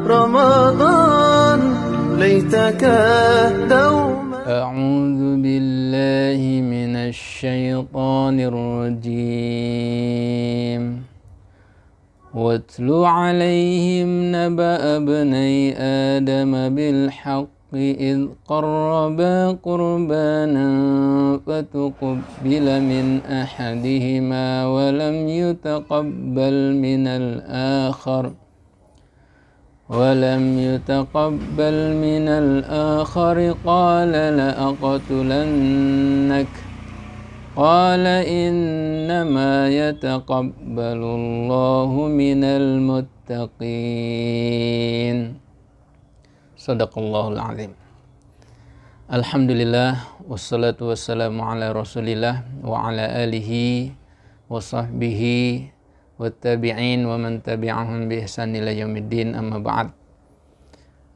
رمضان ليتك دوما. أعوذ بالله من الشيطان الرجيم. واتل عليهم نبأ ابني آدم بالحق إذ قربا قربانا فتقبل من أحدهما ولم يتقبل من الآخر قال لأقتلنك قال إنما يتقبل الله من المتقين. Sadaqallahul azim. Alhamdulillah wassalatu wassalamu ala Rasulillah wa ala alihi wa sahbihi wattabi'in wa man tabi'ahum bi ihsan ila yaumiddin, amma ba'd.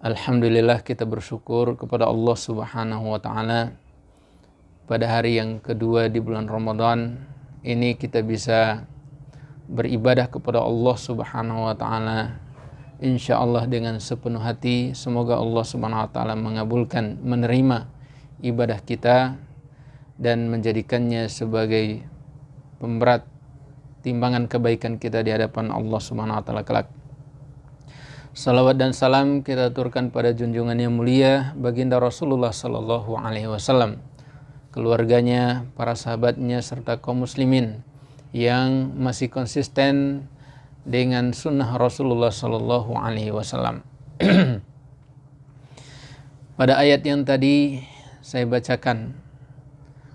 Alhamdulillah, kita bersyukur kepada Allah Subhanahu wa taala pada hari yang kedua di bulan Ramadan ini kita bisa beribadah kepada Allah Subhanahu wa taala insyaallah dengan sepenuh hati. Semoga Allah Subhanahu wa taala mengabulkan, menerima ibadah kita dan menjadikannya sebagai pemberat timbangan kebaikan kita di hadapan Allah Subhanahu wa taala kelak. Salawat dan salam kita aturkan pada junjungan yang mulia baginda Rasulullah sallallahu alaihi wasallam, keluarganya, para sahabatnya serta kaum muslimin yang masih konsisten dengan sunnah Rasulullah sallallahu alaihi wasallam. Pada ayat yang tadi saya bacakan,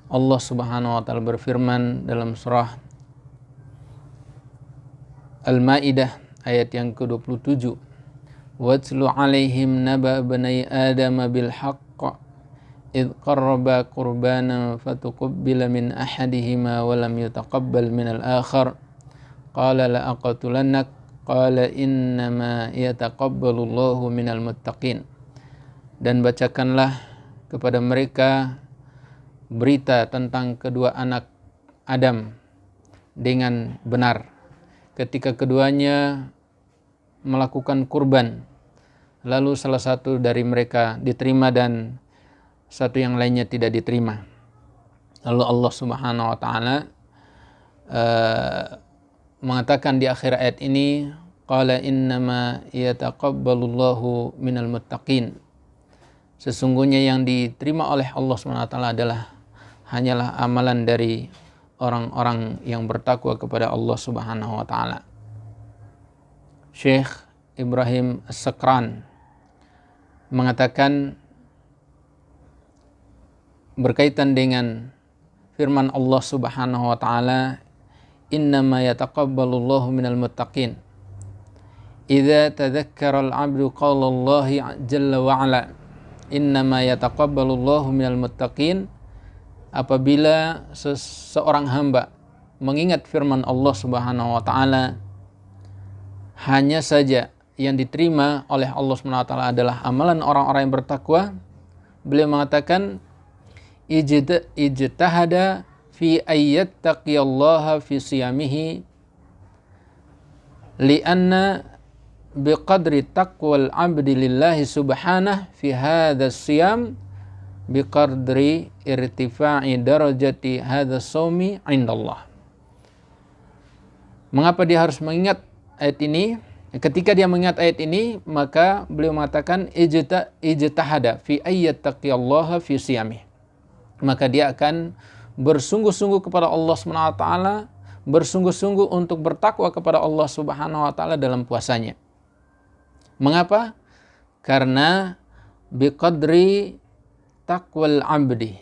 Allah Subhanahu wa taala berfirman dalam surah Al-Maidah ayat yang ke-27, "Watlu 'alaihim naba bani Adam bil haqq idh qarraba qurbanan fatuqabbala min ahadihima wa lam yutaqabbal min al-akhar qala la'aqtulannak qala innama yataqabbalullahu minal muttaqin." Dan bacakanlah kepada mereka berita tentang kedua anak Adam dengan benar ketika keduanya melakukan kurban, lalu salah satu dari mereka diterima dan satu yang lainnya tidak diterima. Lalu Allah Subhanahu wa taala mengatakan di akhir ayat ini, qala innama yataqabbalullahu minal muttaqin. Sesungguhnya yang diterima oleh Allah Subhanahu wa taala hanyalah amalan dari orang-orang yang bertakwa kepada Allah Subhanahu wa taala. Syekh Ibrahim As-Sakran mengatakan berkaitan dengan firman Allah Subhanahu wa taala, innama yataqabbalullahu minal muttaqin. Idza tadzakkara al-'abdu qala Allah jalla wa 'ala, innama yataqabbalullahu minal muttaqin. Apabila seseorang hamba mengingat firman Allah Subhanahu wa taala, hanya saja yang diterima oleh Allah Subhanahu wa taala adalah amalan orang-orang yang bertakwa. Beliau mengatakan, ijtahada fi ayyattaqiyallaha fi siyamihi lianna biqadri taqwal abdi lillahi subhanahu fi hadha siyam biqadri irtifa'i darajati hadha sawmi indallah. Mengapa dia harus mengingat ayat ini? Ketika dia mengingat ayat ini, maka beliau mengatakan ijtahada fi ayyattaqiyallaha fi siyamihi, maka dia akan bersungguh-sungguh kepada Allah Subhanahu wa taala, bersungguh-sungguh untuk bertakwa kepada Allah Subhanahu wa taala dalam puasanya. Mengapa? Karena biqadri taqwal abdi,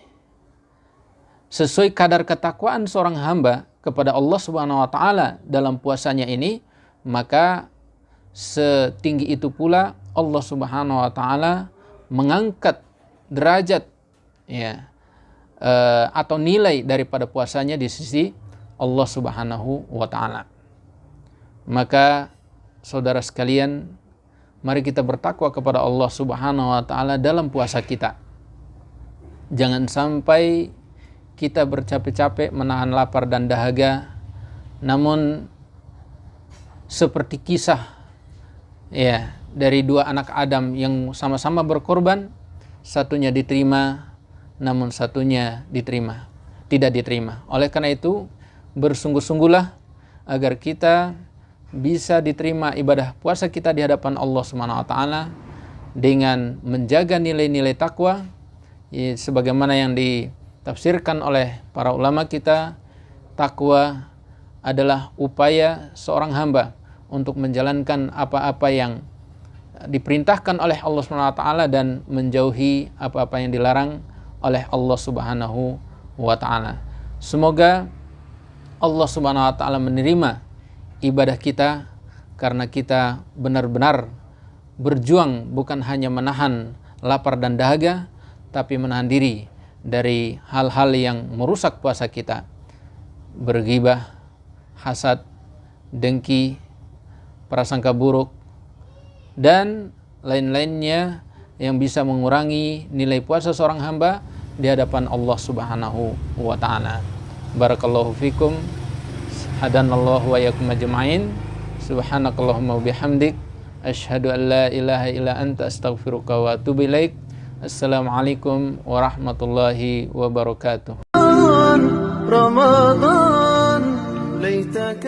sesuai kadar ketakwaan seorang hamba kepada Allah Subhanahu wa taala dalam puasanya ini, maka setinggi itu pula Allah Subhanahu wa taala mengangkat derajat atau nilai daripada puasanya di sisi Allah Subhanahu wa taala. Maka saudara sekalian, mari kita bertakwa kepada Allah Subhanahu wa taala dalam puasa kita. Jangan sampai kita bercapek-capek menahan lapar dan dahaga, namun seperti kisah dari dua anak Adam yang sama-sama berkorban, satunya diterima, namun satunya tidak diterima. Oleh karena itu, bersungguh-sungguhlah agar kita bisa diterima ibadah puasa kita di hadapan Allah Subhanahu wa taala dengan menjaga nilai-nilai takwa sebagaimana yang ditafsirkan oleh para ulama kita. Takwa adalah upaya seorang hamba untuk menjalankan apa-apa yang diperintahkan oleh Allah Subhanahu wa taala dan menjauhi apa-apa yang dilarang oleh Allah Subhanahu wa taala. Semoga Allah Subhanahu wa taala menerima ibadah kita karena kita benar-benar berjuang bukan hanya menahan lapar dan dahaga, tapi menahan diri dari hal-hal yang merusak puasa kita. Berghibah, hasad, dengki, prasangka buruk, dan lain-lainnya yang bisa mengurangi nilai puasa seorang hamba di hadapan Allah Subhanahu wa taala. Barakallahu fikum, hadanallahu wa iyyakum ajma'in. Subhanakallahumma wa bihamdik, asyhadu an la ilaha illa anta, astaghfiruka wa atubu ilaik. Assalamualaikum warahmatullahi wabarakatuh. رمضان ليتك